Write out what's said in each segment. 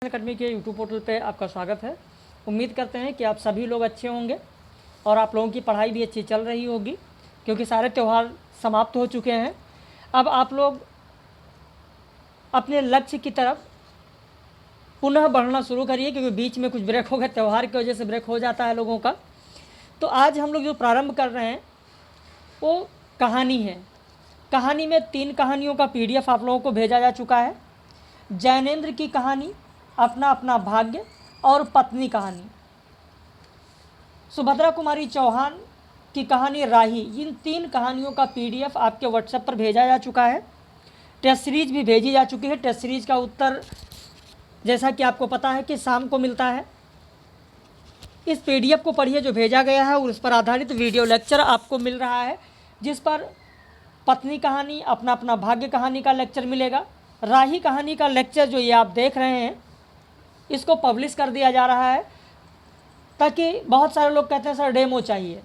Academy के YouTube portal पे आपका स्वागत है। उम्मीद करते हैं कि आप सभी लोग अच्छे होंगे और आप लोगों की पढ़ाई भी अच्छी चल रही होगी, क्योंकि सारे त्यौहार समाप्त हो चुके हैं। अब आप लोग अपने लक्ष्य की तरफ पुनः बढ़ना शुरू करिए, क्योंकि बीच में कुछ ब्रेक हो गया, त्यौहार की वजह से ब्रेक हो जाता है लोगों का। तो आज हम लोग जो प्रारंभ कर रहे हैं वो कहानी है। कहानी में 3 कहानियों का PDF आप लोगों को भेजा जा चुका है। जैनेंद्र की कहानी, अपना अपना भाग्य और पत्नी कहानी। सुभद्रा कुमारी चौहान की कहानी राही। इन 3 कहानियों का PDF आपके WhatsApp पर भेजा जा चुका है। टेस्ट सीरीज भी भेजी जा चुकी है। टेस्ट सीरीज का उत्तर जैसा कि आपको पता है कि शाम को मिलता है। इस PDF को पढ़िए जो भेजा गया है, और उस पर आधारित वीडियो लेक्चर आपको मिल रहा है, जिस पर पत्नी कहानी, अपना अपना भाग्य कहानी का लेक्चर मिलेगा। राही कहानी का लेक्चर जो ये आप देख रहे हैं, इसको पब्लिश कर दिया जा रहा है, ताकि बहुत सारे लोग कहते हैं सर डेमो चाहिए।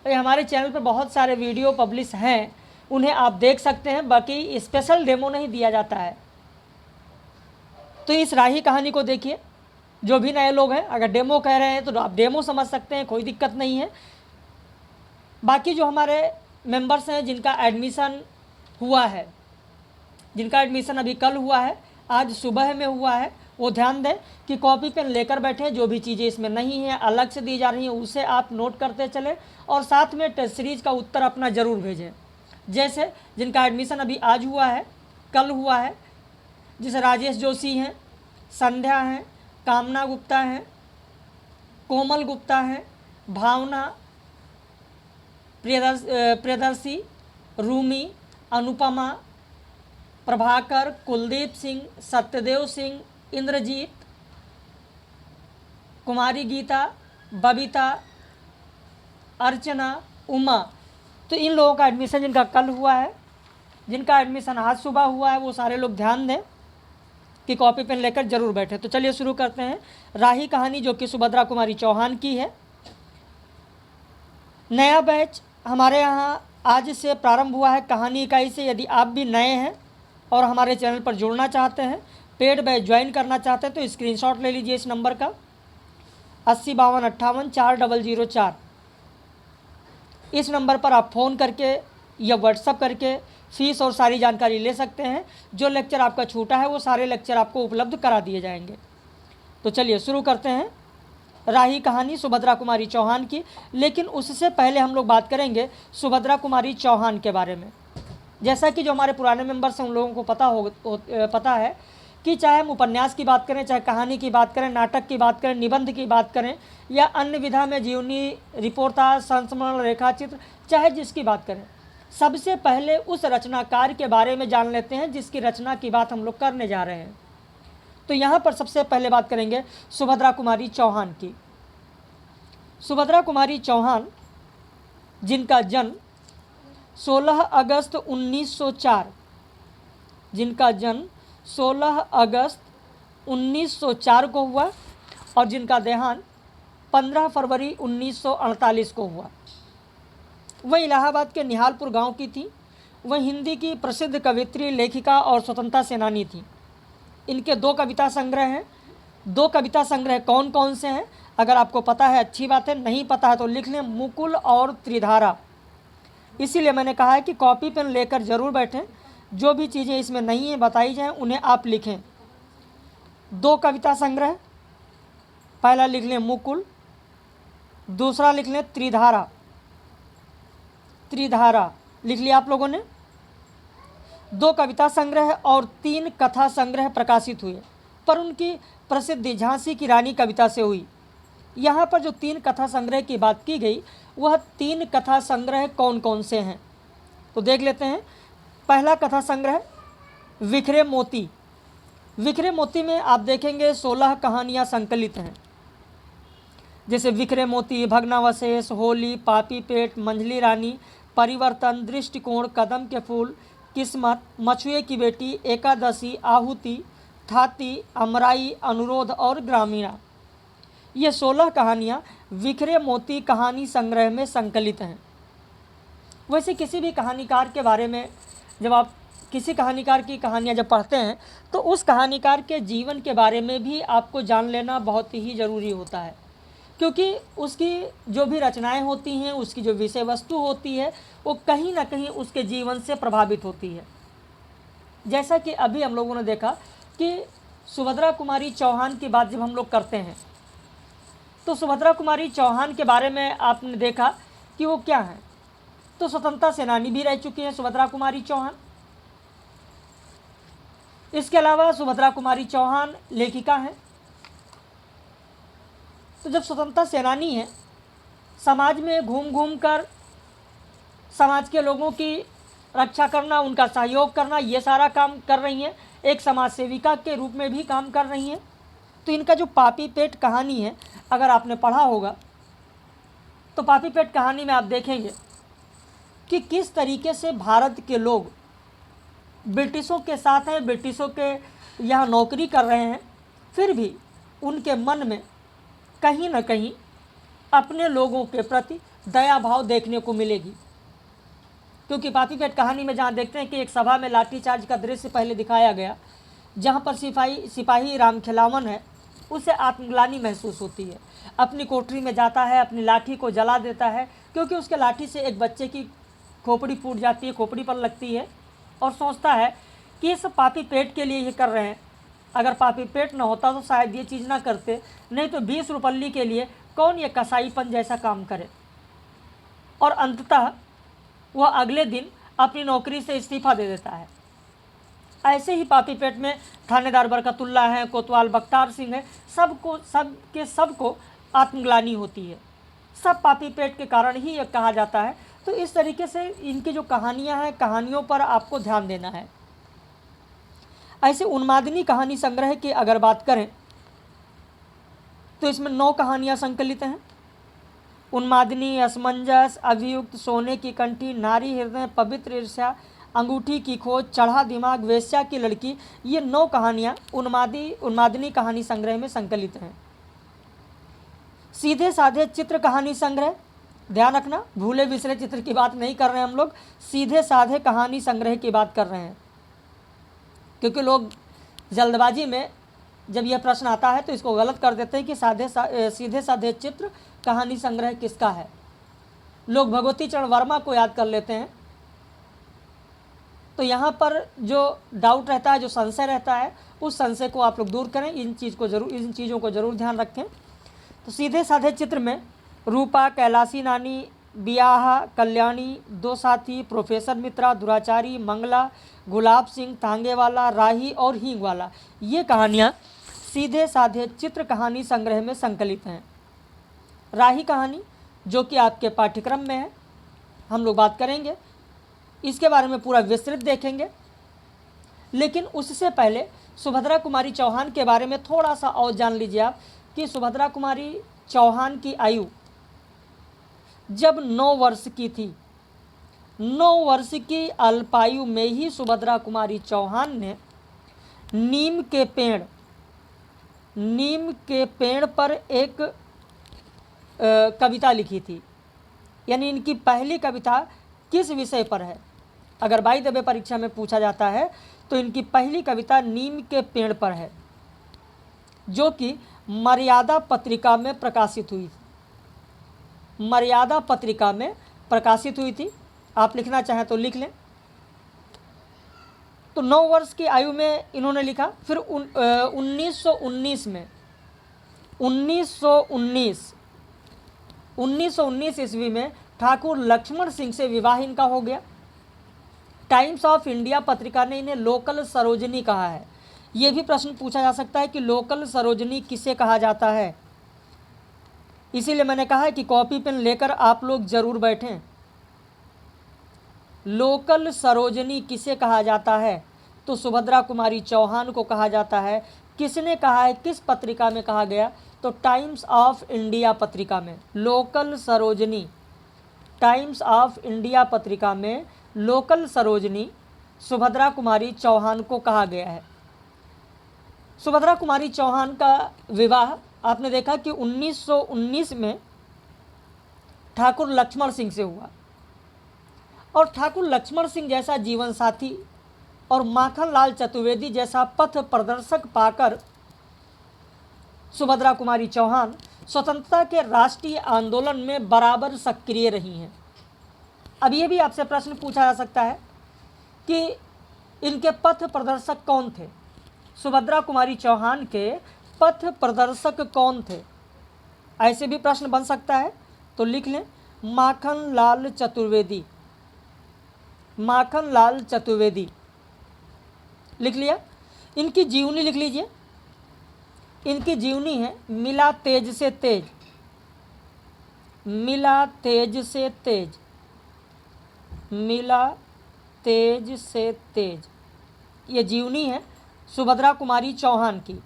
तो हमारे चैनल पर बहुत सारे वीडियो पब्लिश हैं, उन्हें आप देख सकते हैं। बाकी स्पेशल डेमो नहीं दिया जाता है। तो इस राही कहानी को देखिए। जो भी नए लोग हैं, अगर डेमो कह रहे हैं तो आप डेमो समझ सकते हैं, कोई दिक्कत नहीं है। बाकी जो हमारे मेंबर्स हैं जिनका एडमिशन हुआ है, जिनका एडमिशन अभी कल हुआ है, आज सुबह में हुआ है, वो ध्यान दें कि कॉपी पेन लेकर बैठें। जो भी चीज़ें इसमें नहीं हैं, अलग से दी जा रही हैं, उसे आप नोट करते चलें, और साथ में टेस्ट सीरीज़ का उत्तर अपना ज़रूर भेजें। जैसे जिनका एडमिशन अभी आज हुआ है, कल हुआ है, जैसे राजेश जोशी हैं, संध्या हैं, कामना गुप्ता हैं, कोमल गुप्ता हैं, भावना, प्रियदर्शी, रूमी, अनुपमा, प्रभाकर, कुलदीप सिंह, सत्यदेव सिंह, इंद्रजीत, कुमारी गीता, बबीता, अर्चना, उमा। तो इन लोगों का एडमिशन जिनका कल हुआ है, जिनका एडमिशन आज सुबह हुआ है, वो सारे लोग ध्यान दें कि कॉपी पेन लेकर जरूर बैठे। तो चलिए शुरू करते हैं। राही कहानी जो कि सुभद्रा कुमारी चौहान की है। नया बैच हमारे यहाँ आज से प्रारंभ हुआ है कहानी इकाई से। यदि आप भी नए हैं और हमारे चैनल पर जुड़ना चाहते हैं, पेड बैच ज्वाइन करना चाहते हैं, तो स्क्रीनशॉट ले लीजिए इस नंबर का 8052584004। इस नंबर पर आप फ़ोन करके या व्हाट्सअप करके फ़ीस और सारी जानकारी ले सकते हैं। जो लेक्चर आपका छूटा है वो सारे लेक्चर आपको उपलब्ध करा दिए जाएंगे। तो चलिए शुरू करते हैं राही कहानी सुभद्रा कुमारी चौहान की। लेकिन उससे पहले हम लोग बात करेंगे सुभद्रा कुमारी चौहान के बारे में। जैसा कि जो हमारे पुराने मेंबर्स हैं उन लोगों को पता है कि चाहे हम उपन्यास की बात करें, चाहे कहानी की बात करें, नाटक की बात करें, निबंध की बात करें, या अन्य विधा में जीवनी, रिपोर्टाज, संस्मरण, रेखाचित्र, चाहे जिसकी बात करें, सबसे पहले उस रचनाकार के बारे में जान लेते हैं जिसकी रचना की बात हम लोग करने जा रहे हैं। तो यहाँ पर सबसे पहले बात करेंगे सुभद्रा कुमारी चौहान की। सुभद्रा कुमारी चौहान, जिनका जन्म 16 अगस्त 1904, जिनका जन्म 16 अगस्त 1904 को हुआ, और जिनका देहांत 15 फरवरी 1948 को हुआ। वह इलाहाबाद के निहालपुर गांव की थी। वह हिंदी की प्रसिद्ध कवित्री, लेखिका और स्वतंत्रता सेनानी थी। इनके 2 कविता संग्रह हैं। 2 कविता संग्रह कौन कौन से हैं? अगर आपको पता है अच्छी बात है, नहीं पता है तो लिख लें, मुकुल और त्रिधारा। इसीलिए मैंने कहा है कि कॉपी पेन लेकर ज़रूर बैठें। जो भी चीज़ें इसमें नहीं हैं बताई जाएँ, उन्हें आप लिखें। 2 कविता संग्रह, पहला लिख लें मुकुल, दूसरा लिख लें त्रिधारा। त्रिधारा लिख लिया आप लोगों ने। 2 कविता संग्रह और 3 कथा संग्रह प्रकाशित हुए, पर उनकी प्रसिद्धि झांसी की रानी कविता से हुई। यहाँ पर जो 3 कथा संग्रह की बात की गई, वह 3 कथा संग्रह कौन कौन से हैं तो देख लेते हैं। पहला कथा संग्रह विखरे मोती। विखरे मोती में आप देखेंगे 16 कहानियाँ संकलित हैं, जैसे विखरे मोती, भग्नावशेष, होली, पापी पेट, मंझली रानी, परिवर्तन, दृष्टिकोण, कदम के फूल, किस्मत, मछुए की बेटी, एकादशी, आहुति, थाती, अमराई, अनुरोध और ग्रामीणा। ये 16 कहानियाँ विखरे मोती कहानी संग्रह में संकलित हैं। वैसे किसी भी कहानीकार के बारे में जब आप किसी कहानीकार की कहानियाँ जब पढ़ते हैं तो उस कहानीकार के जीवन के बारे में भी आपको जान लेना बहुत ही ज़रूरी होता है, क्योंकि उसकी जो भी रचनाएं होती हैं, उसकी जो विषय वस्तु होती है, वो कहीं ना कहीं उसके जीवन से प्रभावित होती है। जैसा कि अभी हम लोगों ने देखा कि सुभद्रा कुमारी चौहान की बात जब हम लोग करते हैं तो सुभद्रा कुमारी चौहान के बारे में आपने देखा कि वो क्या है, तो स्वतंत्रता सेनानी भी रह चुकी हैं सुभद्रा कुमारी चौहान। इसके अलावा सुभद्रा कुमारी चौहान लेखिका हैं। तो जब स्वतंत्रता सेनानी हैं, समाज में घूम घूम कर समाज के लोगों की रक्षा करना, उनका सहयोग करना, ये सारा काम कर रही हैं। एक समाज सेविका के रूप में भी काम कर रही हैं। तो इनका जो पापी पेट कहानी है, अगर आपने पढ़ा होगा तो पापी पेट कहानी में आप देखेंगे कि किस तरीके से भारत के लोग ब्रिटिशों के साथ हैं, ब्रिटिशों के यहाँ नौकरी कर रहे हैं, फिर भी उनके मन में कहीं ना कहीं अपने लोगों के प्रति दया भाव देखने को मिलेगी। क्योंकि पापी पेट कहानी में जहाँ देखते हैं कि एक सभा में लाठीचार्ज का दृश्य पहले दिखाया गया, जहाँ पर सिपाही रामखिलावन है, उसे आत्मग्लानि महसूस होती है। अपनी कोठरी में जाता है, अपनी लाठी को जला देता है, क्योंकि उसके लाठी से एक बच्चे की खोपड़ी फूट जाती है, खोपड़ी पर लगती है, और सोचता है कि इस पापी पेट के लिए ये कर रहे हैं। अगर पापी पेट न होता तो शायद ये चीज़ ना करते, नहीं तो 20 रुपल्ली के लिए कौन ये कसाईपन जैसा काम करे। और अंततः वह अगले दिन अपनी नौकरी से इस्तीफा दे देता है। ऐसे ही पापी पेट में थानेदार बरकतुल्ला हैं, कोतवाल बख्तार सिंह है, सबको आत्मग्लानि होती है। सब पापी पेट के कारण ही ये कहा जाता है। तो इस तरीके से इनकी जो कहानियाँ हैं, कहानियों पर आपको ध्यान देना है। ऐसे उन्मादिनी कहानी संग्रह की अगर बात करें तो इसमें 9 कहानियाँ संकलित हैं। उन्मादिनी, असमंजस, अभियुक्त, सोने की कंठी, नारी हृदय, पवित्र ईर्ष्या, अंगूठी की खोज, चढ़ा दिमाग, वेश्या की लड़की, ये 9 कहानियाँ उन्मादिनी कहानी संग्रह में संकलित हैं। सीधे साधे चित्र कहानी संग्रह, ध्यान रखना, भूले बिसरे चित्र की बात नहीं कर रहे हैं हम लोग, सीधे साधे कहानी संग्रह की बात कर रहे हैं। क्योंकि लोग जल्दबाजी में जब यह प्रश्न आता है तो इसको गलत कर देते हैं कि सीधे साधे चित्र कहानी संग्रह किसका है। लोग भगवती चरण वर्मा को याद कर लेते हैं। तो यहाँ पर जो डाउट रहता है, जो संशय रहता है, उस संशय को आप लोग दूर करें। इन चीज़ों को जरूर ध्यान रखें। तो सीधे साधे चित्र में रूपा, कैलाशी नानी, बियाह, कल्याणी, 2 साथी, प्रोफेसर मित्रा, दुराचारी, मंगला, गुलाब सिंह, तांगेवाला, राही और हींगवाला, ये कहानियाँ सीधे साधे चित्र कहानी संग्रह में संकलित हैं। राही कहानी जो कि आपके पाठ्यक्रम में है, हम लोग बात करेंगे, इसके बारे में पूरा विस्तृत देखेंगे। लेकिन उससे पहले सुभद्रा कुमारी चौहान के बारे में थोड़ा सा और जान लीजिए आप कि सुभद्रा कुमारी चौहान की आयु जब 9 वर्ष की थी, 9 वर्ष की अल्पायु में ही सुभद्रा कुमारी चौहान ने नीम के पेड़ पर एक कविता लिखी थी। यानी इनकी पहली कविता किस विषय पर है, अगर बाई द वे परीक्षा में पूछा जाता है तो इनकी पहली कविता नीम के पेड़ पर है, जो कि मर्यादा पत्रिका में प्रकाशित हुई थी। मर्यादा पत्रिका में प्रकाशित हुई थी। आप लिखना चाहें तो लिख लें। तो 9 वर्ष की आयु में इन्होंने लिखा। फिर 1919 ईस्वी में ठाकुर लक्ष्मण सिंह से विवाह इनका हो गया। टाइम्स ऑफ इंडिया पत्रिका ने इन्हें लोकल सरोजनी कहा है। ये भी प्रश्न पूछा जा सकता है कि लोकल सरोजनी किसे कहा जाता है। इसीलिए मैंने कहा है कि कॉपी पेन लेकर आप लोग जरूर बैठें। लोकल सरोजनी किसे कहा जाता है? तो सुभद्रा कुमारी चौहान को कहा जाता है। किसने कहा है, किस पत्रिका में कहा गया? तो टाइम्स ऑफ इंडिया पत्रिका में। Local Sarojini, times of India पत्रिका में लोकल सरोजनी सुभद्रा कुमारी चौहान को कहा गया है। सुभद्रा कुमारी चौहान का विवाह आपने देखा कि 1919 में ठाकुर लक्ष्मण सिंह से हुआ। और ठाकुर लक्ष्मण सिंह जैसा जीवन साथी और माखनलाल चतुर्वेदी जैसा पथ प्रदर्शक पाकर सुभद्रा कुमारी चौहान स्वतंत्रता के राष्ट्रीय आंदोलन में बराबर सक्रिय रही हैं। अब ये भी आपसे प्रश्न पूछा जा सकता है कि इनके पथ प्रदर्शक कौन थे? सुभद्रा कुमारी चौहान के पथ प्रदर्शक कौन थे? ऐसे भी प्रश्न बन सकता है, तो लिख लें माखनलाल चतुर्वेदी। माखनलाल चतुर्वेदी लिख लिया। इनकी जीवनी लिख लीजिए। इनकी जीवनी है मिला तेज से तेज, मिला तेज से तेज, मिला तेज से तेज, ये जीवनी है सुभद्रा कुमारी चौहान की।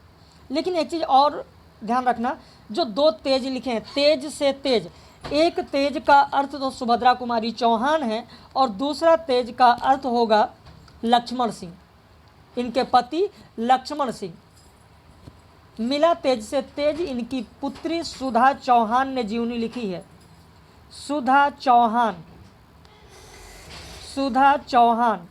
लेकिन एक चीज़ और ध्यान रखना, जो दो तेज लिखे हैं, तेज से तेज, एक तेज का अर्थ तो सुभद्रा कुमारी चौहान है और दूसरा तेज का अर्थ होगा लक्ष्मण सिंह, इनके पति लक्ष्मण सिंह। मिला तेज से तेज इनकी पुत्री सुधा चौहान ने जीवनी लिखी है। सुधा चौहान, सुधा चौहान,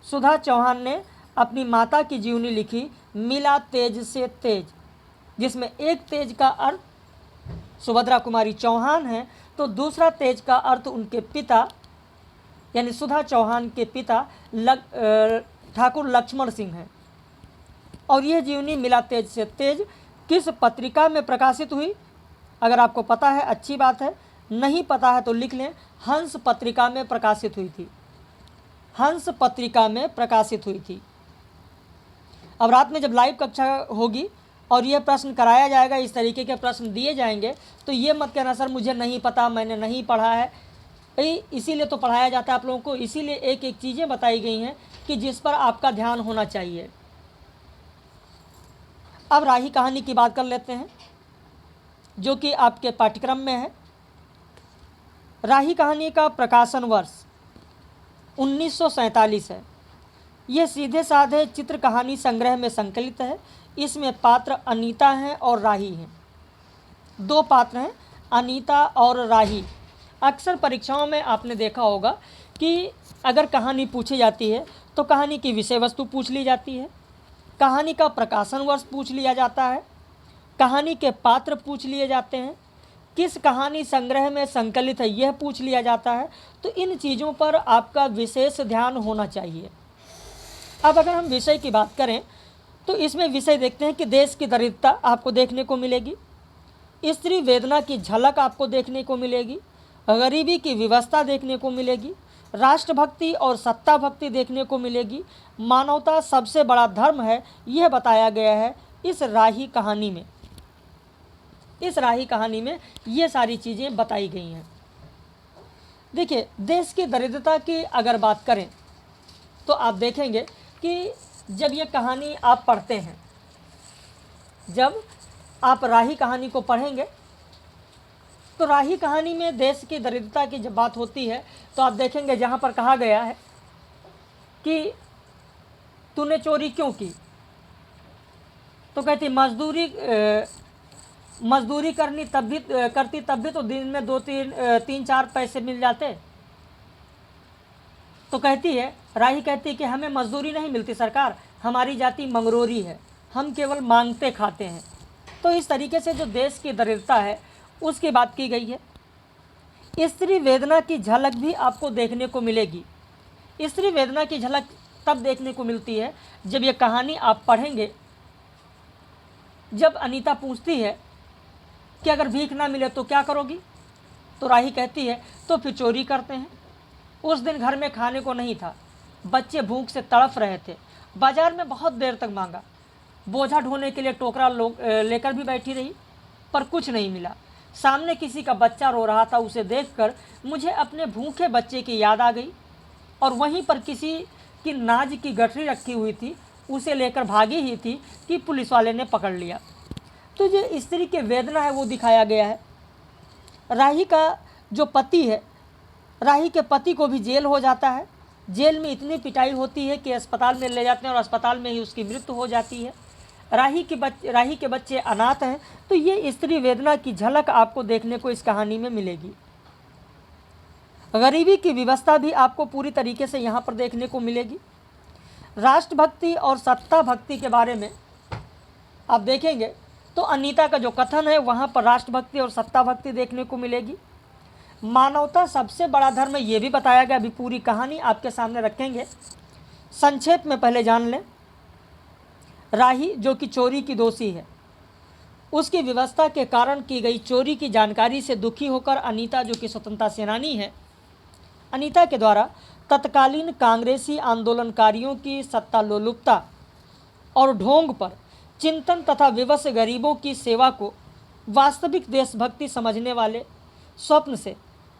सुधा चौहान ने अपनी माता की जीवनी लिखी मिला तेज से तेज, जिसमें एक तेज का अर्थ सुभद्रा कुमारी चौहान है तो दूसरा तेज का अर्थ उनके पिता यानी सुधा चौहान के पिता ठाकुर लक्ष्मण सिंह हैं। और यह जीवनी मिला तेज से तेज किस पत्रिका में प्रकाशित हुई? अगर आपको पता है अच्छी बात है, नहीं पता है तो लिख लें हंस पत्रिका में प्रकाशित हुई थी। हंस पत्रिका में प्रकाशित हुई थी। अब रात में जब लाइव कक्षा होगी और ये प्रश्न कराया जाएगा, इस तरीके के प्रश्न दिए जाएंगे, तो ये मत कहना सर मुझे नहीं पता, मैंने नहीं पढ़ा है। इसीलिए तो पढ़ाया जाता है आप लोगों को, इसीलिए एक एक चीज़ें बताई गई हैं कि जिस पर आपका ध्यान होना चाहिए। अब राही कहानी की बात कर लेते हैं जो कि आपके पाठ्यक्रम में है। राही कहानी का प्रकाशन वर्ष 1947 है। यह सीधे साधे चित्र कहानी संग्रह में संकलित है। इसमें पात्र अनीता हैं और राही हैं। दो पात्र हैं, अनीता और राही। अक्सर परीक्षाओं में आपने देखा होगा कि अगर कहानी पूछी जाती है तो कहानी की विषय वस्तु पूछ ली जाती है, कहानी का प्रकाशन वर्ष पूछ लिया जाता है, कहानी के पात्र पूछ लिए जाते हैं, किस कहानी संग्रह में संकलित है यह पूछ लिया जाता है। तो इन चीज़ों पर आपका विशेष ध्यान होना चाहिए। अब अगर हम विषय की बात करें तो इसमें विषय देखते हैं कि देश की दरिद्रता आपको देखने को मिलेगी, स्त्री वेदना की झलक आपको देखने को मिलेगी, गरीबी की व्यवस्था देखने को मिलेगी, राष्ट्रभक्ति और सत्ता भक्ति देखने को मिलेगी, मानवता सबसे बड़ा धर्म है, यह बताया गया है इस राही कहानी में। इस राही कहानी में ये सारी चीज़ें बताई गई हैं। देखिए, देश की दरिद्रता की अगर बात करें तो आप देखेंगे कि जब ये कहानी आप पढ़ते हैं, जब आप राही कहानी को पढ़ेंगे तो राही कहानी में देश की दरिद्रता की जब बात होती है तो आप देखेंगे जहाँ पर कहा गया है कि तूने चोरी क्यों की, तो कहती मजदूरी करती तब भी तो दिन में 2-3-4 पैसे मिल जाते। तो कहती है, राही कहती है कि हमें मजदूरी नहीं मिलती सरकार, हमारी जाति मंगरोरी है, हम केवल मांगते खाते हैं। तो इस तरीके से जो देश की दरिद्रता है उसकी बात की गई है। स्त्री वेदना की झलक भी आपको देखने को मिलेगी। स्त्री वेदना की झलक तब देखने को मिलती है जब ये कहानी आप पढ़ेंगे। जब अनीता पूछती है कि अगर भीख ना मिले तो क्या करोगी, तो राही कहती है तो फिर चोरी करते हैं। उस दिन घर में खाने को नहीं था, बच्चे भूख से तड़फ रहे थे, बाजार में बहुत देर तक मांगा, बोझा ढोने के लिए टोकरा लेकर भी बैठी रही पर कुछ नहीं मिला। सामने किसी का बच्चा रो रहा था, उसे देखकर मुझे अपने भूखे बच्चे की याद आ गई और वहीं पर किसी की नाज की गठरी रखी हुई थी, उसे लेकर भागी ही थी कि पुलिस वाले ने पकड़ लिया। तो जो स्त्री की वेदना है वो दिखाया गया है। राही का जो पति है, राही के पति को भी जेल हो जाता है। जेल में इतनी पिटाई होती है कि अस्पताल में ले जाते हैं और अस्पताल में ही उसकी मृत्यु हो जाती है। राही के बच्चे अनाथ हैं। तो ये स्त्री वेदना की झलक आपको देखने को इस कहानी में मिलेगी। गरीबी की व्यवस्था भी आपको पूरी तरीके से यहाँ पर देखने को मिलेगी। राष्ट्रभक्ति और सत्ता भक्ति के बारे में आप देखेंगे तो अनीता का जो कथन है वहाँ पर राष्ट्रभक्ति और सत्ता भक्ति देखने को मिलेगी। मानवता सबसे बड़ा धर्म, ये भी बताया गया। अभी पूरी कहानी आपके सामने रखेंगे, संक्षेप में पहले जान लें। राही जो कि चोरी की दोषी है, उसकी व्यवस्था के कारण की गई चोरी की जानकारी से दुखी होकर अनीता जो कि स्वतंत्रता सेनानी है, अनीता के द्वारा तत्कालीन कांग्रेसी आंदोलनकारियों की सत्ता लोलुपता और ढोंग पर चिंतन तथा विवश गरीबों की सेवा को वास्तविक देशभक्ति समझने वाले स्वप्न से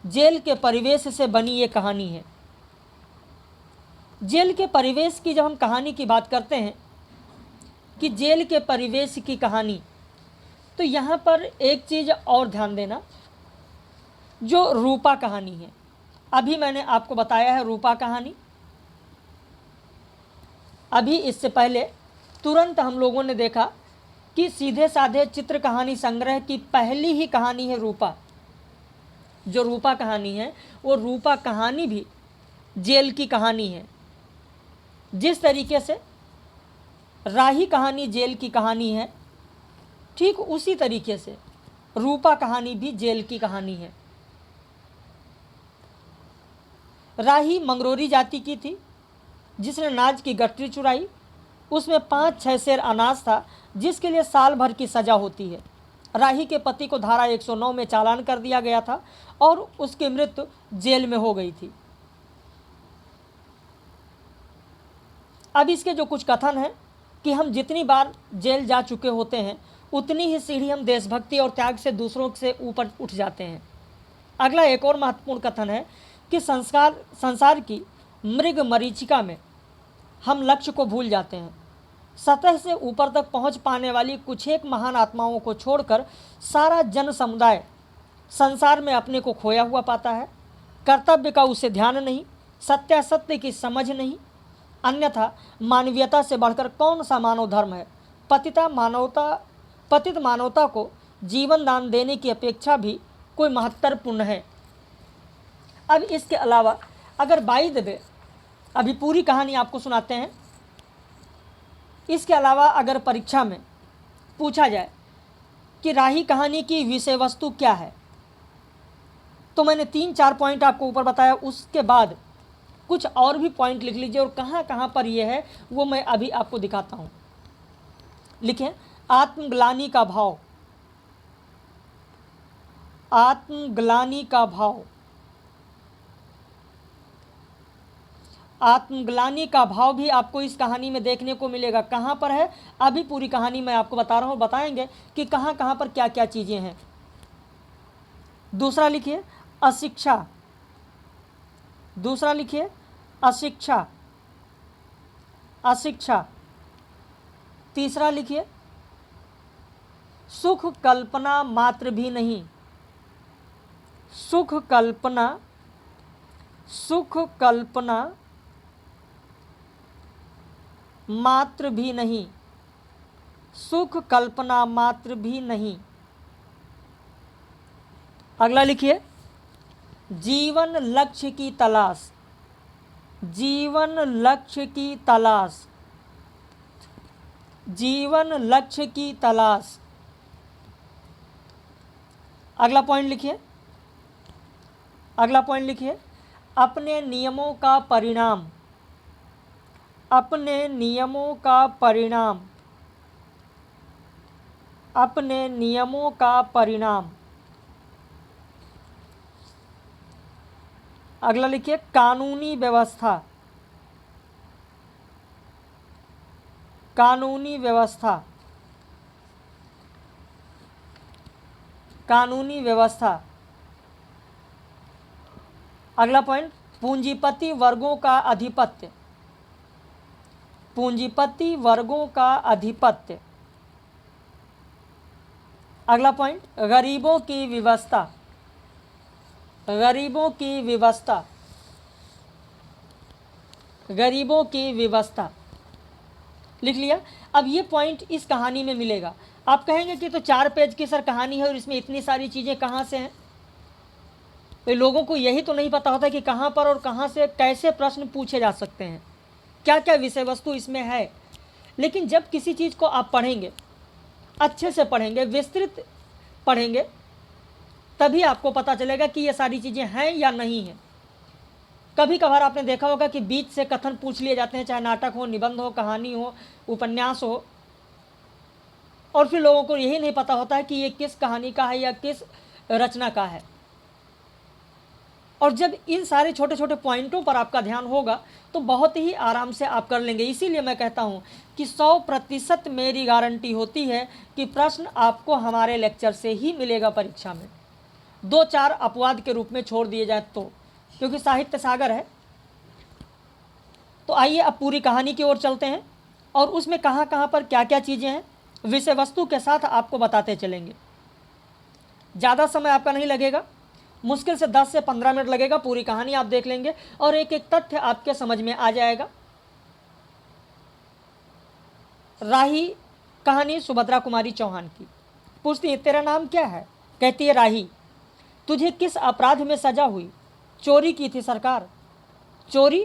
जेल के परिवेश से बनी ये कहानी है। जेल के परिवेश की जब हम कहानी की बात करते हैं कि जेल के परिवेश की कहानी, तो यहाँ पर एक चीज़ और ध्यान देना, जो रूपा कहानी है। अभी मैंने आपको बताया है रूपा कहानी। अभी इससे पहले तुरंत हम लोगों ने देखा कि सीधे साधे चित्र कहानी संग्रह की पहली ही कहानी है रूपा। जो रूपा कहानी है वो रूपा कहानी भी जेल की कहानी है। जिस तरीके से राही कहानी जेल की कहानी है, ठीक उसी तरीके से रूपा कहानी भी जेल की कहानी है। राही मंगरोरी जाति की थी जिसने नाज की गठरी चुराई। उसमें 5-6 सेर अनाज था जिसके लिए साल भर की सज़ा होती है। राही के पति को धारा 109 में चालान कर दिया गया था और उसकी मृत्यु जेल में हो गई थी। अब इसके जो कुछ कथन हैं कि हम जितनी बार जेल जा चुके होते हैं उतनी ही सीढ़ी हम देशभक्ति और त्याग से दूसरों से ऊपर उठ जाते हैं। अगला एक और महत्वपूर्ण कथन है कि संसार की मृग मरीचिका में हम लक्ष्य को भूल जाते हैं। सतह से ऊपर तक पहुंच पाने वाली कुछ एक महान आत्माओं को छोड़कर सारा जन समुदाय संसार में अपने को खोया हुआ पाता है। कर्तव्य का उसे ध्यान नहीं, सत्यासत्य की समझ नहीं, अन्यथा मानवीयता से बढ़कर कौन सा मानव धर्म है। पतित मानवता को जीवन दान देने की अपेक्षा भी कोई महत्वपूर्ण है। अब इसके अलावा अगर बाई द वे अभी पूरी कहानी आपको सुनाते हैं, इसके अलावा अगर परीक्षा में पूछा जाए कि राही कहानी की विषय वस्तु क्या है, तो मैंने 3-4 पॉइंट आपको ऊपर बताया। उसके बाद कुछ और भी पॉइंट लिख लीजिए और कहाँ कहाँ पर ये है वो मैं अभी आपको दिखाता हूँ। लिखें, आत्मग्लानि का भाव। आत्मग्लानि का भाव। आत्मग्लानि का भाव भी आपको इस कहानी में देखने को मिलेगा। कहाँ पर है, अभी पूरी कहानी मैं आपको बता रहा हूँ, बताएंगे कि कहाँ कहाँ पर क्या क्या चीज़ें हैं। दूसरा लिखिए अशिक्षा। दूसरा लिखिए अशिक्षा, अशिक्षा। तीसरा लिखिए सुख कल्पना मात्र भी नहीं। सुख कल्पना, सुख कल्पना मात्र भी नहीं। सुख कल्पना मात्र भी नहीं। अगला लिखिए जीवन लक्ष्य की तलाश। जीवन लक्ष्य की तलाश। जीवन लक्ष्य की तलाश। अगला पॉइंट लिखिए, अगला पॉइंट लिखिए अपने नियमों का परिणाम। अपने नियमों का परिणाम। अपने नियमों का परिणाम। अगला लिखिए कानूनी व्यवस्था। कानूनी व्यवस्था। कानूनी व्यवस्था। अगला पॉइंट पूंजीपति वर्गों का आधिपत्य। पूंजीपति वर्गों का आधिपत्य। अगला पॉइंट गरीबों की व्यवस्था। गरीबों की व्यवस्था। गरीबों की व्यवस्था। लिख लिया। अब ये पॉइंट इस कहानी में मिलेगा। आप कहेंगे कि तो 4 पेज की सर कहानी है और इसमें इतनी सारी चीज़ें कहाँ से हैं। तो लोगों को यही तो नहीं पता होता कि कहाँ पर और कहाँ से कैसे प्रश्न पूछे जा सकते हैं। क्या क्या विषय वस्तु इसमें है। लेकिन जब किसी चीज़ को आप पढ़ेंगे, अच्छे से पढ़ेंगे, विस्तृत पढ़ेंगे, तभी आपको पता चलेगा कि ये सारी चीज़ें हैं या नहीं हैं। कभी कभार आपने देखा होगा कि बीच से कथन पूछ लिए जाते हैं, चाहे नाटक हो, निबंध हो, कहानी हो, उपन्यास हो, और फिर लोगों को यही नहीं पता होता है कि ये किस कहानी का है या किस रचना का है। और जब इन सारे छोटे छोटे पॉइंटों पर आपका ध्यान होगा तो बहुत ही आराम से आप कर लेंगे। इसीलिए मैं कहता हूँ कि 100% मेरी गारंटी होती है कि प्रश्न आपको हमारे लेक्चर से ही मिलेगा परीक्षा में। 2-4 अपवाद के रूप में छोड़ दिए जाए तो, क्योंकि साहित्य सागर है। तो आइए अब पूरी कहानी की ओर चलते हैं और उसमें कहाँ कहाँ पर क्या क्या चीज़ें हैं विषय वस्तु के साथ आपको बताते चलेंगे। ज़्यादा समय आपका नहीं लगेगा, मुश्किल से 10 से 15 मिनट लगेगा। पूरी कहानी आप देख लेंगे और एक एक तथ्य आपके समझ में आ जाएगा। राही कहानी सुभद्रा कुमारी चौहान की। पूछती है तेरा नाम क्या है? कहती है राही। तुझे किस अपराध में सजा हुई? चोरी की थी सरकार। चोरी?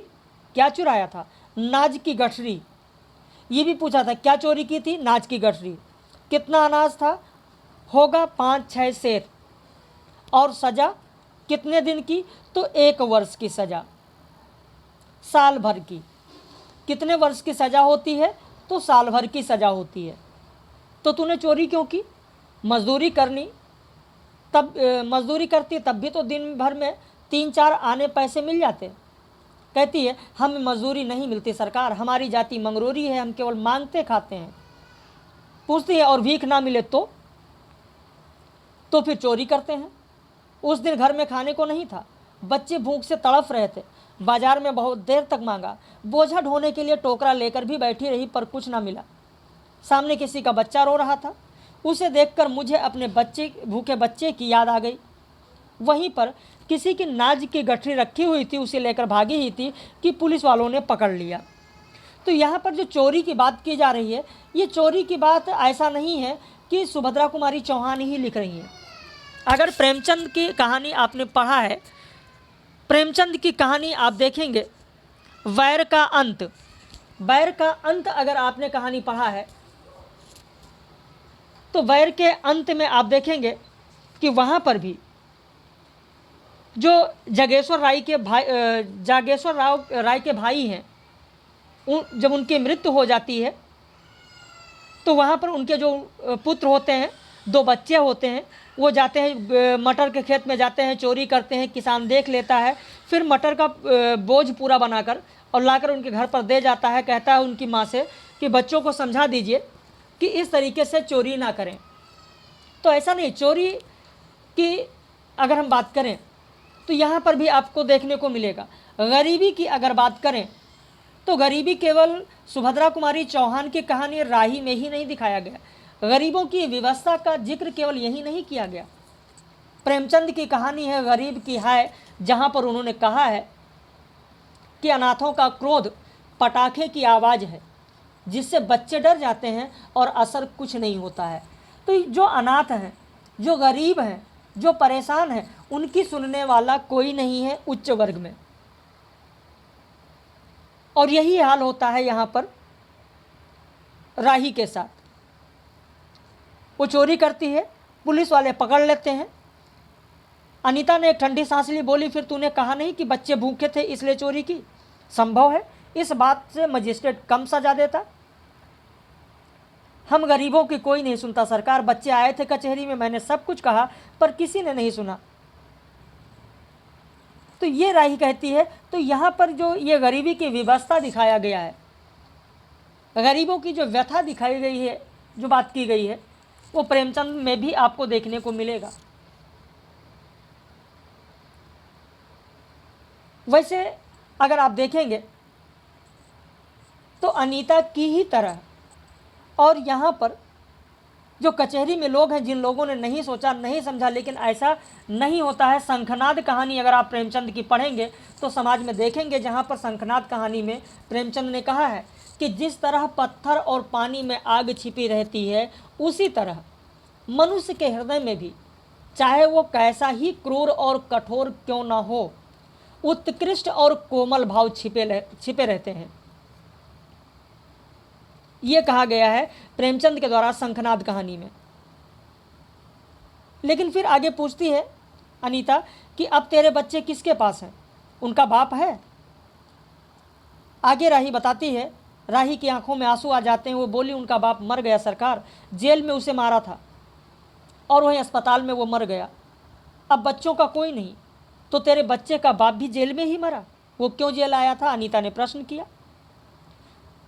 क्या चुराया था? नाज की गठरी। ये भी पूछा था क्या चोरी की थी? नाज की गठरी। कितना अनाज था? होगा 5-6 सेर। और सजा कितने दिन की? तो 1 वर्ष की सजा, साल भर की। कितने वर्ष की सजा होती है? तो साल भर की सजा होती है। तो तूने चोरी क्यों की? मजदूरी करनी, तब मजदूरी करती तब भी तो दिन भर में 3-4 आने पैसे मिल जाते। कहती है हमें मजदूरी नहीं मिलती सरकार, हमारी जाति मंगरूरी है, हम केवल मांगते खाते हैं। पूछती है और भीख ना मिले तो फिर चोरी करते हैं। उस दिन घर में खाने को नहीं था, बच्चे भूख से तड़फ रहे थे। बाजार में बहुत देर तक मांगा, बोझा ढोने के लिए टोकरा लेकर भी बैठी रही पर कुछ ना मिला। सामने किसी का बच्चा रो रहा था, उसे देखकर मुझे अपने भूखे बच्चे की याद आ गई। वहीं पर किसी की नाज की गठरी रखी हुई थी, उसे लेकर भागी ही थी कि पुलिस वालों ने पकड़ लिया। तो यहाँ पर जो चोरी की बात की जा रही है, ये चोरी की बात ऐसा नहीं है कि सुभद्रा कुमारी चौहान ही लिख रही हैं। अगर प्रेमचंद की कहानी आपने पढ़ा है, प्रेमचंद की कहानी आप देखेंगे, वैर का अंत, वैर का अंत अगर आपने कहानी पढ़ा है तो वैर के अंत में आप देखेंगे कि वहाँ पर भी जो जागेश्वर राय के भाई हैं, जब उनकी मृत्यु हो जाती है तो वहाँ पर उनके जो पुत्र होते हैं, 2 बच्चे होते हैं, वो जाते हैं मटर के खेत में जाते हैं, चोरी करते हैं। किसान देख लेता है, फिर मटर का बोझ पूरा बनाकर और लाकर उनके घर पर दे जाता है। कहता है उनकी माँ से कि बच्चों को समझा दीजिए कि इस तरीके से चोरी ना करें। तो ऐसा नहीं, चोरी की अगर हम बात करें तो यहाँ पर भी आपको देखने को मिलेगा। गरीबी की अगर बात करें तो गरीबी केवल सुभद्रा कुमारी चौहान की कहानी राही में ही नहीं दिखाया गया, गरीबों की व्यवस्था का जिक्र केवल यही नहीं किया गया। प्रेमचंद की कहानी है गरीब की है, जहाँ पर उन्होंने कहा है कि अनाथों का क्रोध पटाखे की आवाज़ है जिससे बच्चे डर जाते हैं और असर कुछ नहीं होता है। तो जो अनाथ हैं, जो गरीब हैं, जो परेशान हैं, उनकी सुनने वाला कोई नहीं है उच्च वर्ग में। और यही हाल होता है यहाँ पर राही के साथ। वो चोरी करती है, पुलिस वाले पकड़ लेते हैं। अनीता ने एक ठंडी सांस ली, बोली फिर तूने कहा नहीं कि बच्चे भूखे थे इसलिए चोरी की? संभव है इस बात से मजिस्ट्रेट कम सजा देता। हम गरीबों की कोई नहीं सुनता सरकार, बच्चे आए थे कचहरी में, मैंने सब कुछ कहा पर किसी ने नहीं सुना। तो ये राही कहती है। तो यहाँ पर जो ये गरीबी की व्यवस्था दिखाया गया है, गरीबों की जो व्यथा दिखाई गई है, जो बात की गई है, वो प्रेमचंद में भी आपको देखने को मिलेगा। वैसे अगर आप देखेंगे तो अनीता की ही तरह और यहाँ पर जो कचहरी में लोग हैं, जिन लोगों ने नहीं सोचा, नहीं समझा, लेकिन ऐसा नहीं होता है। शंखनाद कहानी अगर आप प्रेमचंद की पढ़ेंगे तो समाज में देखेंगे, जहाँ पर शंखनाद कहानी में प्रेमचंद ने कहा है कि जिस तरह पत्थर और पानी में आग छिपी रहती है, उसी तरह मनुष्य के हृदय में भी, चाहे वो कैसा ही क्रूर और कठोर क्यों ना हो, उत्कृष्ट और कोमल भाव छिपे रहते हैं। ये कहा गया है प्रेमचंद के द्वारा शंखनाद कहानी में। लेकिन फिर आगे पूछती है अनीता कि अब तेरे बच्चे किसके पास हैं, उनका बाप है? आगे राही बताती है, राही की आंखों में आंसू आ जाते हैं। वो बोली, उनका बाप मर गया सरकार, जेल में उसे मारा था और वहीं अस्पताल में वो मर गया। अब बच्चों का कोई नहीं। तो तेरे बच्चे का बाप भी जेल में ही मरा, वो क्यों जेल आया था? अनीता ने प्रश्न किया।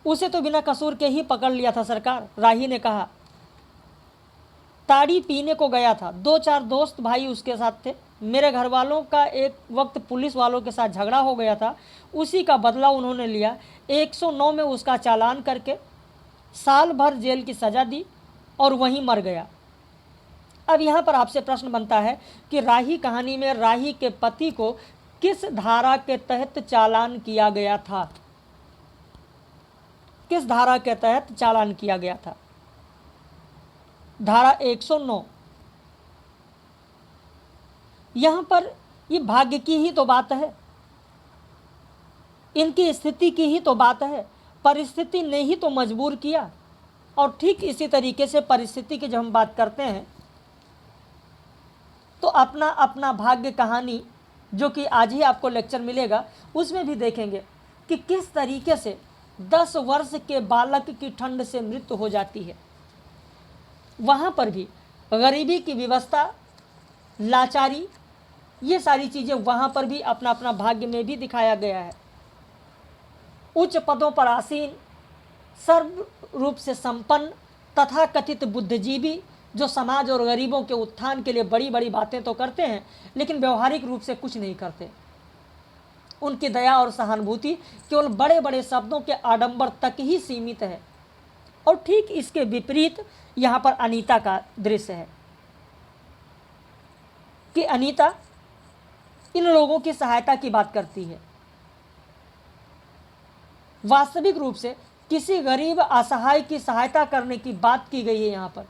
उसे तो बिना कसूर के ही पकड़ लिया था सरकार, राही ने कहा। ताड़ी पीने को गया था, 2-4 दोस्त भाई उसके साथ थे। मेरे घर वालों का एक वक्त पुलिस वालों के साथ झगड़ा हो गया था, उसी का बदला उन्होंने लिया। 109 में उसका चालान करके साल भर जेल की सज़ा दी और वहीं मर गया। अब यहाँ पर आपसे प्रश्न बनता है कि राही कहानी में राही के पति को किस धारा के तहत चालान किया गया था? किस धारा के तहत चालान किया गया था? धारा 109। यहाँ पर ये भाग्य की ही तो बात है, इनकी स्थिति की ही तो बात है। परिस्थिति ने ही तो मजबूर किया। और ठीक इसी तरीके से परिस्थिति की जब हम बात करते हैं तो अपना अपना भाग्य कहानी, जो कि आज ही आपको लेक्चर मिलेगा, उसमें भी देखेंगे कि किस तरीके से 10 वर्ष के बालक की ठंड से मृत्यु हो जाती है। वहाँ पर भी गरीबी की व्यवस्था, लाचारी, ये सारी चीज़ें वहाँ पर भी अपना अपना भाग्य में भी दिखाया गया है। उच्च पदों पर आसीन, सर्व रूप से संपन्न तथा कथित बुद्धिजीवी, जो समाज और गरीबों के उत्थान के लिए बड़ी बड़ी बातें तो करते हैं लेकिन व्यवहारिक रूप से कुछ नहीं करते। उनकी दया और सहानुभूति केवल बड़े बड़े शब्दों के आडंबर तक ही सीमित है। और ठीक इसके विपरीत यहाँ पर अनीता का दृश्य है कि अनीता इन लोगों की सहायता की बात करती है। वास्तविक रूप से किसी गरीब असहाय की सहायता करने की बात की गई है यहाँ पर,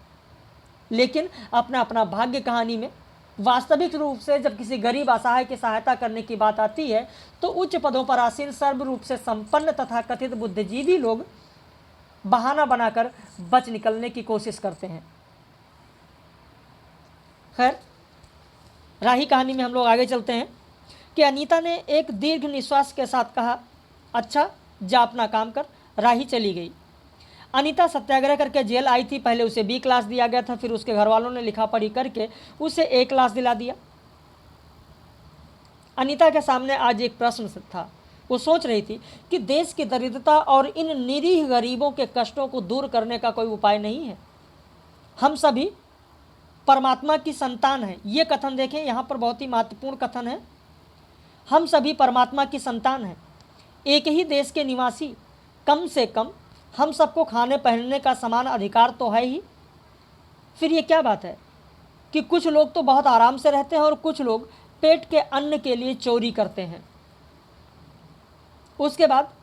लेकिन अपना अपना भाग्य कहानी में वास्तविक रूप से जब किसी गरीब असहाय की सहायता करने की बात आती है तो उच्च पदों पर आसीन, सर्व रूप से संपन्न तथा कथित बुद्धिजीवी लोग बहाना बनाकर बच निकलने की कोशिश करते हैं। खैर, राही कहानी में हम लोग आगे चलते हैं कि अनीता ने एक दीर्घ निश्वास के साथ कहा, अच्छा जा अपना काम कर। राही चली गई। अनीता सत्याग्रह करके जेल आई थी। पहले उसे B क्लास दिया गया था, फिर उसके घर वालों ने लिखा पढ़ी करके उसे A क्लास दिला दिया। अनीता के सामने आज एक प्रश्न था। वो सोच रही थी कि देश की दरिद्रता और इन निरीह गरीबों के कष्टों को दूर करने का कोई उपाय नहीं है। हम सभी परमात्मा की संतान हैं। ये कथन देखें, यहाँ पर बहुत ही महत्वपूर्ण कथन है। हम सभी परमात्मा की संतान हैं, एक ही देश के निवासी। कम से कम हम सबको खाने पहनने का समान अधिकार तो है ही। फिर ये क्या बात है कि कुछ लोग तो बहुत आराम से रहते हैं और कुछ लोग पेट के अन्न के लिए चोरी करते हैं। उसके बाद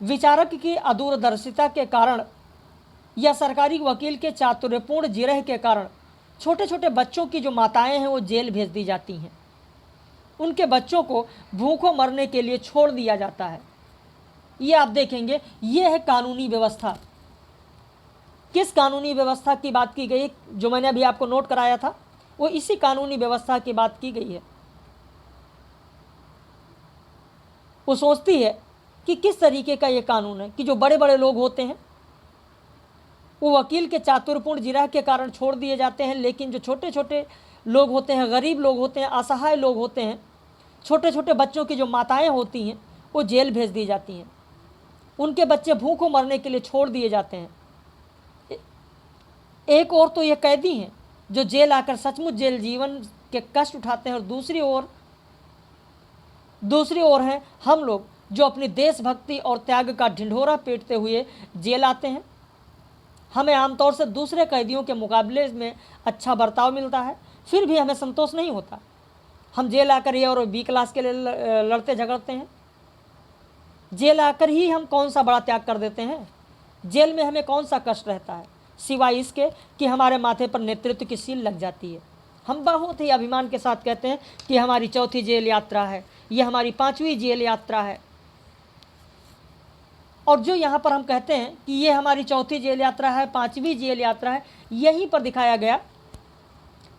विचारक की अदूरदर्शिता के कारण या सरकारी वकील के चातुर्यपूर्ण जिरह के कारण छोटे छोटे बच्चों की जो माताएं हैं वो जेल भेज दी जाती हैं। उनके बच्चों को भूखों मरने के लिए छोड़ दिया जाता है। ये आप देखेंगे, ये है कानूनी व्यवस्था। किस कानूनी व्यवस्था की बात की गई, जो मैंने अभी आपको नोट कराया था, वो इसी कानूनी व्यवस्था की बात की गई है। वो सोचती है कि किस तरीके का ये कानून है कि जो बड़े बड़े लोग होते हैं वो वकील के चातुर्यपूर्ण जिरह के कारण छोड़ दिए जाते हैं, लेकिन जो छोटे छोटे लोग होते हैं, गरीब लोग होते हैं, असहाय लोग होते हैं, छोटे छोटे बच्चों की जो माताएं होती हैं वो जेल भेज दी जाती हैं। उनके बच्चे भूखों मरने के लिए छोड़ दिए जाते हैं। एक और तो ये कैदी हैं जो जेल आकर सचमुच जेल जीवन के कष्ट उठाते हैं, और दूसरी ओर हैं हम लोग जो अपनी देशभक्ति और त्याग का ढिंढोरा पीटते हुए जेल आते हैं। हमें आमतौर से दूसरे कैदियों के मुकाबले में अच्छा बर्ताव मिलता है, फिर भी हमें संतोष नहीं होता। हम जेल आकर ये और B क्लास के लिए लड़ते झगड़ते हैं। जेल आकर ही हम कौन सा बड़ा त्याग कर देते हैं। जेल में हमें कौन सा कष्ट रहता है सिवाय इसके कि हमारे माथे पर नेतृत्व की सील लग जाती है। हम बहुत ही अभिमान के साथ कहते हैं कि हमारी 4थी जेल यात्रा है, यह हमारी 5वीं जेल यात्रा है। और जो यहाँ पर हम कहते हैं कि ये हमारी चौथी जेल यात्रा है, पांचवी जेल यात्रा है, यहीं पर दिखाया गया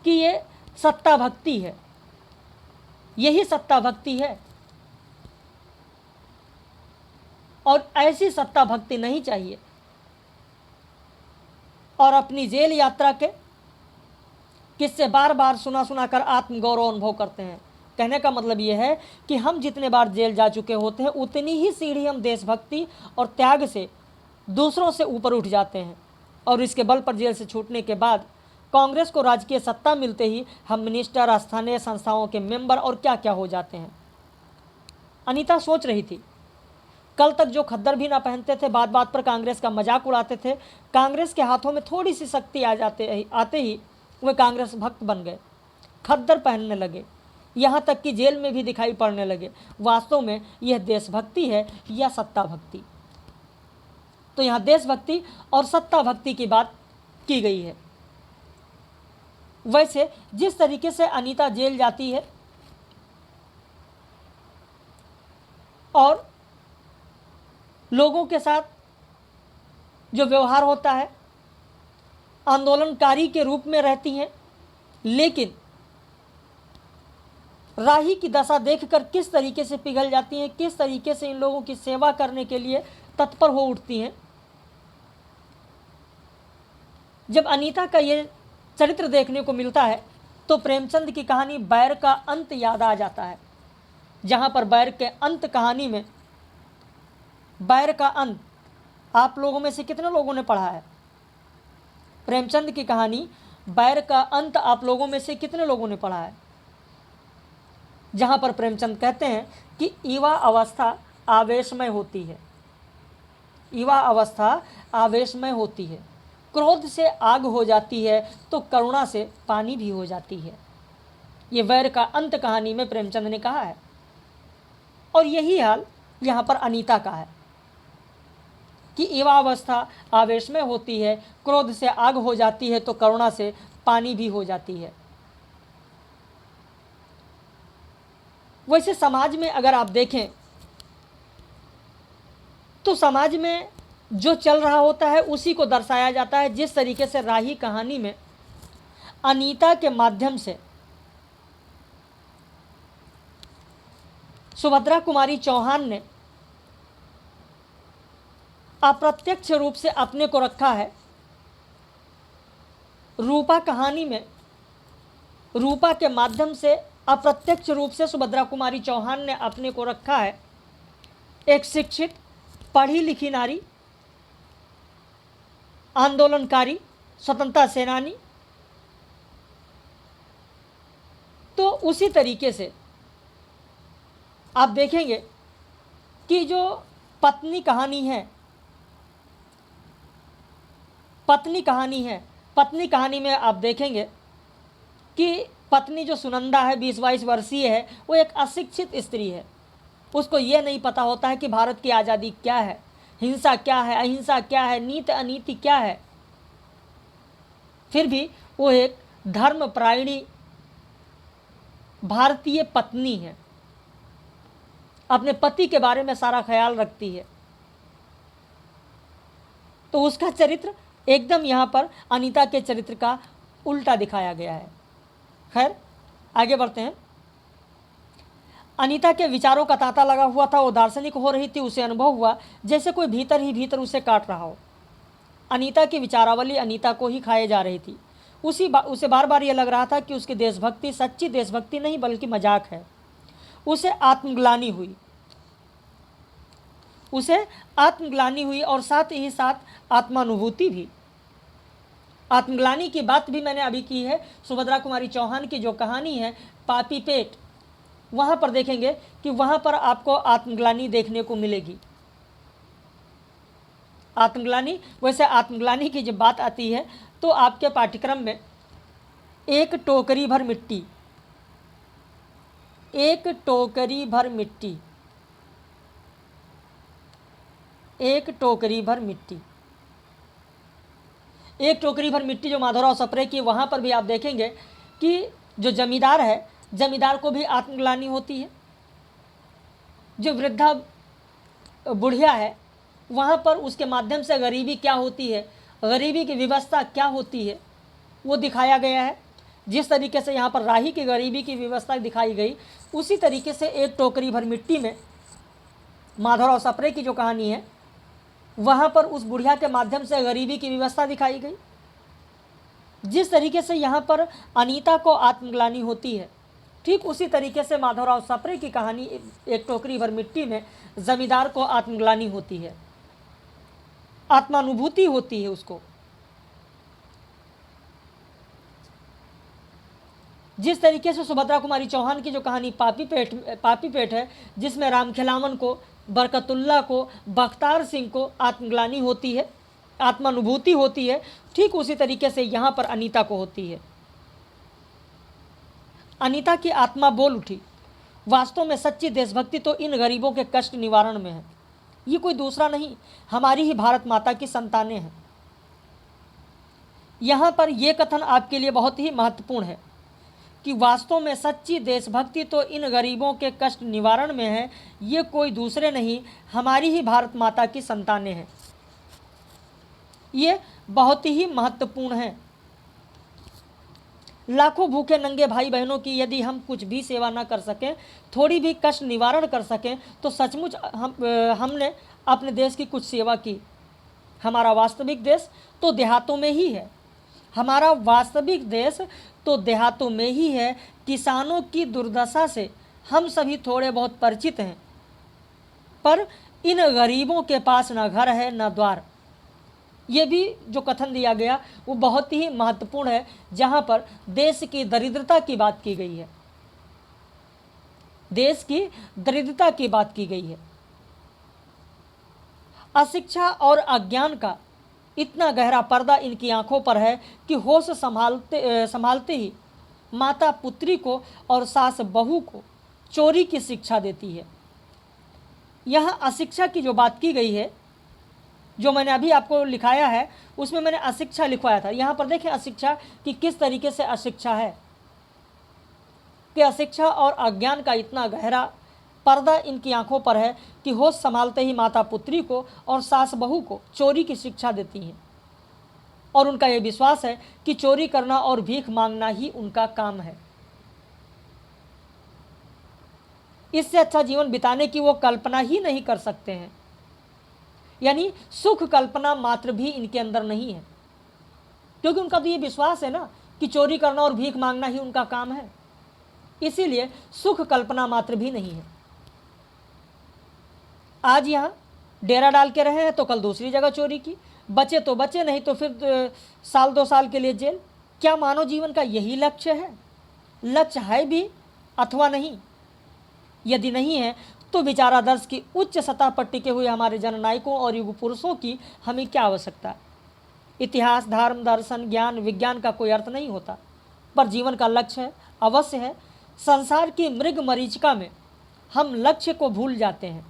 कि ये सत्ता भक्ति है, यही सत्ता भक्ति है। और ऐसी सत्ता भक्ति नहीं चाहिए। और अपनी जेल यात्रा के किस्से बार बार सुना सुना कर आत्मगौरव अनुभव करते हैं। कहने का मतलब यह है कि हम जितने बार जेल जा चुके होते हैं उतनी ही सीढ़ी हम देशभक्ति और त्याग से दूसरों से ऊपर उठ जाते हैं। और इसके बल पर जेल से छूटने के बाद कांग्रेस को राजकीय सत्ता मिलते ही हम मिनिस्टर, स्थानीय संस्थाओं के मेंबर और क्या क्या हो जाते हैं। अनीता सोच रही थी, कल तक जो खद्दर भी ना पहनते थे, बात बात पर कांग्रेस का मजाक उड़ाते थे, कांग्रेस के हाथों में थोड़ी सी शक्ति आते ही वे कांग्रेस भक्त बन गए, खद्दर पहनने लगे, यहाँ तक कि जेल में भी दिखाई पड़ने लगे। वास्तव में यह देशभक्ति है या सत्ता भक्ति? तो यहाँ देशभक्ति और सत्ता भक्ति की बात की गई है। वैसे जिस तरीके से अनीता जेल जाती है और लोगों के साथ जो व्यवहार होता है, आंदोलनकारी के रूप में रहती हैं, लेकिन राही की दशा देखकर किस तरीके से पिघल जाती हैं, किस तरीके से इन लोगों की सेवा करने के लिए तत्पर हो उठती हैं। जब अनीता का ये चरित्र देखने को मिलता है तो प्रेमचंद की कहानी बैर का अंत याद आ जाता है, जहाँ पर बैर के अंत कहानी में, बैर का अंत आप लोगों में से कितने लोगों ने पढ़ा है? प्रेमचंद की कहानी बैर का अंत आप लोगों में से कितने लोगों ने पढ़ा है? जहाँ पर प्रेमचंद कहते हैं कि युवा अवस्था आवेशमय होती है, युवा अवस्था आवेशमय होती है, क्रोध से आग हो जाती है तो करुणा से पानी भी हो जाती है। ये बैर का अंत कहानी में प्रेमचंद ने कहा है। और यही हाल यहाँ पर अनीता का है कि युवावस्था आवेश में होती है, क्रोध से आग हो जाती है तो करुणा से पानी भी हो जाती है। वैसे समाज में अगर आप देखें तो समाज में जो चल रहा होता है उसी को दर्शाया जाता है। जिस तरीके से राही कहानी में अनीता के माध्यम से सुभद्रा कुमारी चौहान ने अप्रत्यक्ष रूप से अपने को रखा है, रूपा कहानी में रूपा के माध्यम से अप्रत्यक्ष रूप से सुभद्रा कुमारी चौहान ने अपने को रखा है एक शिक्षित, पढ़ी लिखी नारी, आंदोलनकारी, स्वतंत्रता सेनानी। तो उसी तरीके से आप देखेंगे कि जो पत्नी कहानी है, पत्नी कहानी में आप देखेंगे कि पत्नी जो सुनंदा है, 20-22 वर्षीय है, वो एक अशिक्षित स्त्री है। उसको ये नहीं पता होता है कि भारत की आज़ादी क्या है, हिंसा क्या है, अहिंसा क्या है, नीति अनीति क्या है। फिर भी वो एक धर्मपरायणी भारतीय पत्नी है, अपने पति के बारे में सारा ख्याल रखती है। तो उसका चरित्र एकदम यहाँ पर अनीता के चरित्र का उल्टा दिखाया गया है। खैर आगे बढ़ते हैं। अनीता के विचारों का तांता लगा हुआ था, वो दार्शनिक हो रही थी। उसे अनुभव हुआ जैसे कोई भीतर ही भीतर उसे काट रहा हो। अनीता की विचारावली अनीता को ही खाए जा रही थी। उसे बार बार ये लग रहा था कि उसकी देशभक्ति सच्ची देशभक्ति नहीं बल्कि मजाक है। उसे आत्मग्लानि हुई और साथ ही साथ आत्मानुभूति भी। आत्मग्लानि की बात भी मैंने अभी की है। सुभद्रा कुमारी चौहान की जो कहानी है पापी पेट, वहाँ पर देखेंगे कि वहाँ पर आपको आत्मग्लानि देखने को मिलेगी। आत्मग्लानि, वैसे आत्मग्लानि की जब बात आती है तो आपके पाठ्यक्रम में एक टोकरी भर मिट्टी, एक टोकरी भर मिट्टी जो माधवराव सप्रे की, वहाँ पर भी आप देखेंगे कि जो जमींदार है, जमींदार को भी आत्मग्लानि होती है। जो वृद्धा बुढ़िया है वहाँ पर उसके माध्यम से गरीबी क्या होती है, गरीबी की व्यवस्था क्या होती है, वो दिखाया गया है। जिस तरीके से यहाँ पर राही की गरीबी की व्यवस्था दिखाई गई, उसी तरीके से एक टोकरी भर मिट्टी में माधवराव सप्रे की जो कहानी है, वहाँ पर उस बुढ़िया के माध्यम से गरीबी की व्यवस्था दिखाई गई। जिस तरीके से यहाँ पर अनीता को आत्मग्लानि होती है, ठीक उसी तरीके से माधवराव सप्रे की कहानी एक टोकरी भर मिट्टी में जमींदार को आत्मग्लानि होती है, आत्मानुभूति होती है उसको। जिस तरीके से सुभद्रा कुमारी चौहान की जो कहानी पापी पेट है, जिसमें राम खिलावन को, बरकतुल्ला को, बख्तार सिंह को आत्मग्लानि होती है, आत्मानुभूति होती है, ठीक उसी तरीके से यहाँ पर अनीता को होती है। अनीता की आत्मा बोल उठी, वास्तव में सच्ची देशभक्ति तो इन गरीबों के कष्ट निवारण में है। ये कोई दूसरा नहीं, हमारी ही भारत माता की संतानें हैं। यहाँ पर यह कथन आपके लिए बहुत ही महत्वपूर्ण है कि वास्तव में सच्ची देशभक्ति तो इन गरीबों के कष्ट निवारण में है। ये कोई दूसरे नहीं, हमारी ही भारत माता की संतानें हैं। ये बहुत ही महत्वपूर्ण है। लाखों भूखे नंगे भाई बहनों की यदि हम कुछ भी सेवा न कर सकें, थोड़ी भी कष्ट निवारण कर सकें, तो सचमुच हमने अपने देश की कुछ सेवा की। हमारा वास्तविक देश तो देहातों में ही है, हमारा वास्तविक देश तो देहातों में ही है। किसानों की दुर्दशा से हम सभी थोड़े बहुत परिचित हैं, पर इन गरीबों के पास न घर है न द्वार। ये भी जो कथन दिया गया वो बहुत ही महत्वपूर्ण है, जहाँ पर देश की दरिद्रता की बात की गई है, देश की दरिद्रता की बात की गई है। अशिक्षा और अज्ञान का इतना गहरा पर्दा इनकी आंखों पर है कि होश संभालते ही माता पुत्री को और सास बहू को चोरी की शिक्षा देती है। यहाँ अशिक्षा की जो बात की गई है, जो मैंने अभी आपको लिखाया है, उसमें मैंने अशिक्षा लिखवाया था। यहाँ पर देखें अशिक्षा कि किस तरीके से अशिक्षा है, कि अशिक्षा और अज्ञान का इतना गहरा पर्दा इनकी आंखों पर है कि होश संभालते ही माता पुत्री को और सास बहू को चोरी की शिक्षा देती हैं। और उनका यह विश्वास है कि चोरी करना और भीख मांगना ही उनका काम है। इससे अच्छा जीवन बिताने की वो कल्पना ही नहीं कर सकते हैं। यानी सुख कल्पना मात्र भी इनके अंदर नहीं है, क्योंकि उनका तो ये विश्वास है ना कि चोरी करना और भीख मांगना ही उनका काम है। इसीलिए सुख कल्पना मात्र भी नहीं है। आज यहाँ डेरा डाल के रहे हैं तो कल दूसरी जगह चोरी की, बचे तो बचे, नहीं तो फिर साल 2 साल के लिए जेल। क्या मानव जीवन का यही लक्ष्य है? लक्ष्य है भी अथवा नहीं? यदि नहीं है तो विचारादर्श की उच्च सतह पर टिके हुए हमारे जननायकों और युग पुरुषों की हमें क्या आवश्यकता? इतिहास, धर्म, दर्शन, ज्ञान, विज्ञान का कोई अर्थ नहीं होता, पर जीवन का लक्ष्य है, अवश्य है। संसार की मृग मरीचिका में हम लक्ष्य को भूल जाते हैं।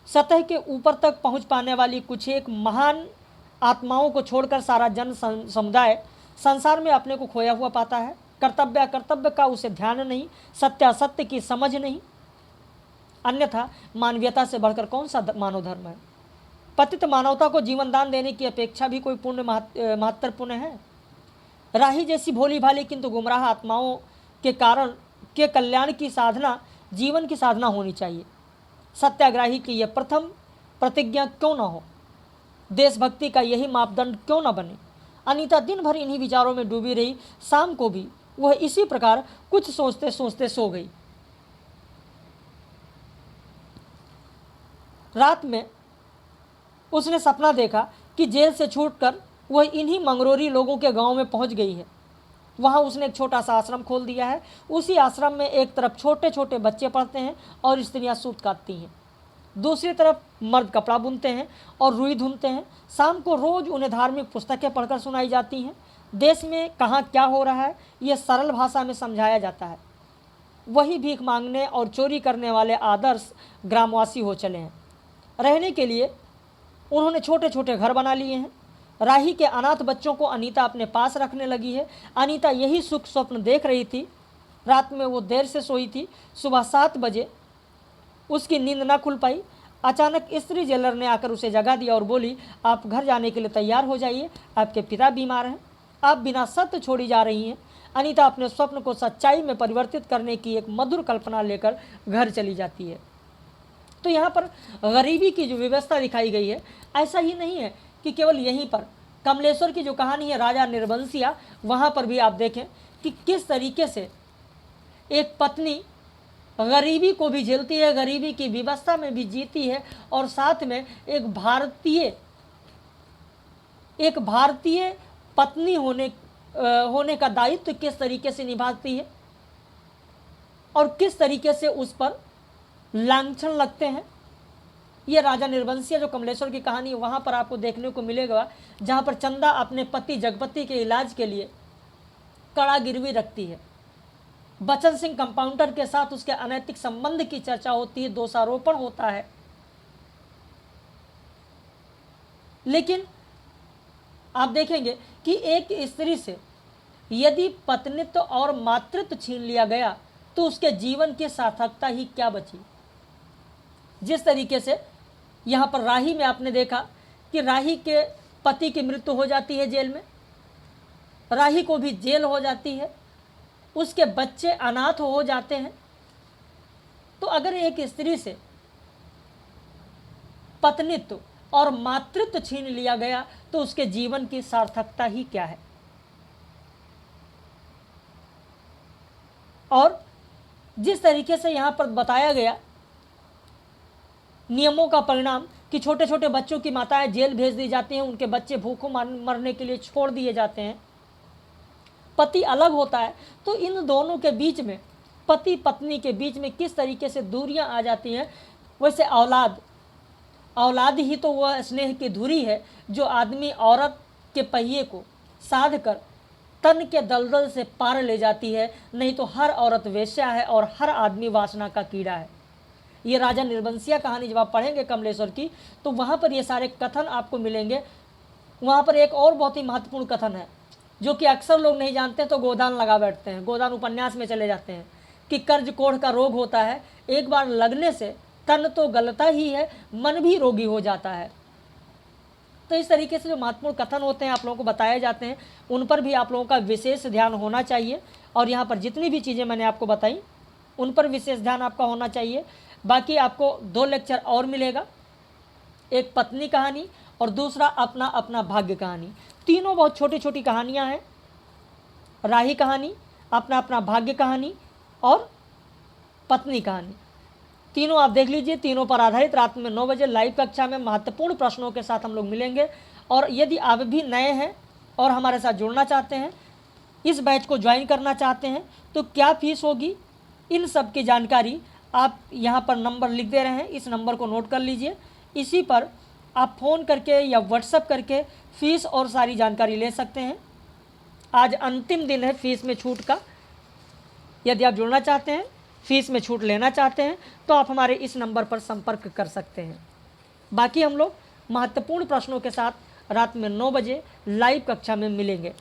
सतह के ऊपर तक पहुंच पाने वाली कुछ एक महान आत्माओं को छोड़कर सारा जन समुदाय संसार में अपने को खोया हुआ पाता है। कर्तव्य अकर्तव्य का उसे ध्यान नहीं, सत्य असत्य की समझ नहीं। अन्यथा मानवीयता से बढ़कर कौन सा मानव धर्म है? पतित मानवता को जीवन दान देने की अपेक्षा भी कोई पुण्य महत्वपूर्ण है? राही जैसी भोली भाली किंतु गुमराह आत्माओं के कारण के कल्याण की साधना जीवन की साधना होनी चाहिए। सत्याग्रही की यह प्रथम प्रतिज्ञा क्यों न हो? देशभक्ति का यही मापदंड क्यों न बने? अनीता दिन भर इन्हीं विचारों में डूबी रही। शाम को भी वह इसी प्रकार कुछ सोचते सोचते सो गई। रात में उसने सपना देखा कि जेल से छूटकर वह इन्हीं मंगरोरी लोगों के गांव में पहुंच गई है। वहाँ उसने एक छोटा सा आश्रम खोल दिया है। उसी आश्रम में एक तरफ छोटे छोटे बच्चे पढ़ते हैं और स्त्रियाँ सूत काटती हैं, दूसरी तरफ मर्द कपड़ा बुनते हैं और रुई धुनते हैं। शाम को रोज़ उन्हें धार्मिक पुस्तकें पढ़कर सुनाई जाती हैं। देश में कहाँ क्या हो रहा है ये सरल भाषा में समझाया जाता है। वही भीख मांगने और चोरी करने वाले आदर्श ग्रामवासी हो चले हैं। रहने के लिए उन्होंने छोटे छोटे घर बना लिए हैं। राही के अनाथ बच्चों को अनीता अपने पास रखने लगी है। अनीता यही सुख स्वप्न देख रही थी। रात में वो देर से सोई थी। सुबह 7 बजे उसकी नींद न खुल पाई। अचानक स्त्री जेलर ने आकर उसे जगा दिया और बोली, आप घर जाने के लिए तैयार हो जाइए, आपके पिता बीमार हैं, आप बिना सत्य छोड़ी जा रही हैं। अनीता अपने स्वप्न को सच्चाई में परिवर्तित करने की एक मधुर कल्पना लेकर घर चली जाती है। तो यहाँ पर गरीबी की जो व्यवस्था दिखाई गई है, ऐसा ही नहीं है कि केवल यहीं पर कमलेश्वर की जो कहानी है राजा निर्बंसिया, वहाँ पर भी आप देखें कि किस तरीके से एक पत्नी गरीबी को भी झेलती है, गरीबी की व्यवस्था में भी जीती है, और साथ में एक भारतीय पत्नी होने का दायित्व किस तरीके से निभाती है और किस तरीके से उस पर लांछन लगते हैं। ये राजा निर्बंसिया जो कमलेश्वर की कहानी है, वहाँ पर आपको देखने को मिलेगा, जहाँ पर चंदा अपने पति जगपति के इलाज के लिए कड़ा गिरवी रखती है। बचन सिंह कंपाउंडर के साथ उसके अनैतिक संबंध की चर्चा होती है, दोषारोपण होता है। लेकिन आप देखेंगे कि एक स्त्री से यदि पत्नित्व और मातृत्व छीन लिया गया तो उसके जीवन की सार्थकता ही क्या बची। जिस तरीके से यहाँ पर राही में आपने देखा कि राही के पति की मृत्यु हो जाती है जेल में, राही को भी जेल हो जाती है, उसके बच्चे अनाथ हो जाते हैं। तो अगर एक स्त्री से पत्नित्व और मातृत्व छीन लिया गया तो उसके जीवन की सार्थकता ही क्या है। और जिस तरीके से यहाँ पर बताया गया नियमों का परिणाम कि छोटे छोटे बच्चों की माताएं जेल भेज दी जाती हैं, उनके बच्चे भूखों मरने के लिए छोड़ दिए जाते हैं, पति अलग होता है, तो इन दोनों के बीच में, पति पत्नी के बीच में किस तरीके से दूरियां आ जाती हैं। वैसे औलाद ही तो वह स्नेह की धुरी है जो आदमी औरत के पहिए को साध कर तन के दलदल से पार ले जाती है, नहीं तो हर औरत वेश्या है और हर आदमी वासना का कीड़ा है। ये राजा निर्बंसिया कहानी जब आप पढ़ेंगे कमलेश्वर की, तो वहाँ पर ये सारे कथन आपको मिलेंगे। वहाँ पर एक और बहुत ही महत्वपूर्ण कथन है जो कि अक्सर लोग नहीं जानते, तो गोदान लगा बैठते हैं, गोदान उपन्यास में चले जाते हैं कि कर्ज कोढ़ का रोग होता है, एक बार लगने से तन तो गलता ही है, मन भी रोगी हो जाता है। तो इस तरीके से जो महत्वपूर्ण कथन होते हैं आप लोगों को बताए जाते हैं, उन पर भी आप लोगों का विशेष ध्यान होना चाहिए। और यहाँ पर जितनी भी चीज़ें मैंने आपको बताई उन पर विशेष ध्यान आपका होना चाहिए। बाकी आपको 2 लेक्चर और मिलेगा, एक पत्नी कहानी और दूसरा अपना अपना भाग्य कहानी। तीनों बहुत छोटी छोटी कहानियाँ हैं, राही कहानी, अपना अपना भाग्य कहानी और पत्नी कहानी। तीनों आप देख लीजिए, तीनों पर आधारित रात में 9 बजे लाइव कक्षा में महत्वपूर्ण प्रश्नों के साथ हम लोग मिलेंगे। और यदि आप भी नए हैं और हमारे साथ जुड़ना चाहते हैं, इस बैच को ज्वाइन करना चाहते हैं, तो क्या फीस होगी, इन सब की जानकारी आप यहाँ पर नंबर लिख दे रहे हैं, इस नंबर को नोट कर लीजिए। इसी पर आप फ़ोन करके या व्हाट्सएप करके फ़ीस और सारी जानकारी ले सकते हैं। आज अंतिम दिन है फ़ीस में छूट का। यदि आप जुड़ना चाहते हैं, फ़ीस में छूट लेना चाहते हैं, तो आप हमारे इस नंबर पर संपर्क कर सकते हैं। बाकी हम लोग महत्वपूर्ण प्रश्नों के साथ रात में 9 बजे लाइव कक्षा में मिलेंगे।